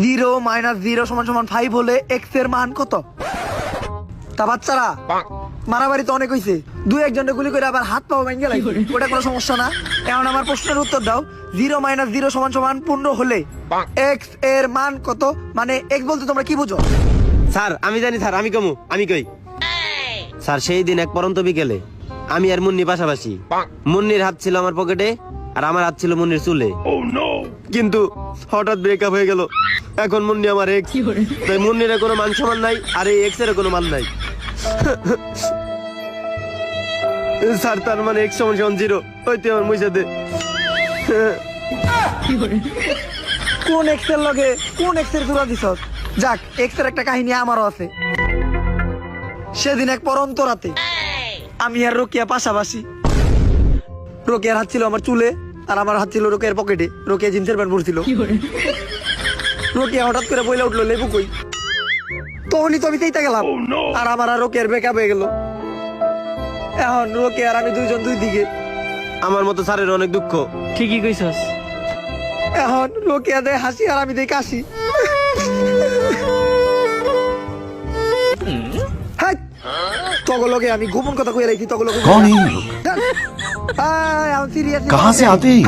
0 - 0 = 5 হলে x এর মান কত? তা বাচ্চারা মারামারি তো অনেক হইছে, দুই একজনে গুলি করে আবার হাত পাও ভেঙে গেল, ওটা কোনো সমস্যা না। এখন আমার প্রশ্নের উত্তর দাও, 0 - 0 = 15 হলে x এর মান কত? মানে x বলতে তোমরা কি বুঝো? স্যার আমি জানি স্যার, আমি কমু, আমি কই। স্যার সেই দিন এক পরন্ত বিকেলে আমি আর মুন্নি পাশাপাশি, মুন্নির হাত ছিল আমার পকেটে আর আমার হাত ছিল মুন্নির চুলে, কিন্তু হঠাৎ ব্রেকআপ হয়ে গেল। এখন মুন্নি আমার এক্স, তাই মুন্নির কোনো মান সম্মান নাই আর এই এক্স এর কোনো মান নাই। স্যার তার মানে x = 0 হইতে আমার মুইসা দে। কোন x এর লগে কোন x এর জোড়া দিছস? যাক, x এর একটা কাহিনী আমারও আছে। সেদিন এক পরন্ত রাতে আমি আর রোকিয়া পাশাপাশি, রোকিয়ার হাত ছিল আমার চুলে আর আমার হাত ছিল রোকিয়ার পকেটে। রোকিয়া জিন্সের প্যান্ট পরছিল। রোকিয়া হঠাৎ করে বইলা উঠলো, লেবু কই? তখনই তো আমি চাইতে গেলাম, আর আমার আর রোকিয়ার ব্রেকআপ হয়ে গেল। এখন রোকিয়া আর আমি দুইজন দুই দিকে। আমার মতো স্যারের অনেক দুঃখ। ঠিকই কইছস। এখন রোকিয়া দেয় হাসি আর আমি দেই কাশি। হাই, তগলকে আমি গোপন কথা কইয়া রাখি, তগলকে कौन है ये लोग? এখন সিরিয়াস कहाँ से आते हैं?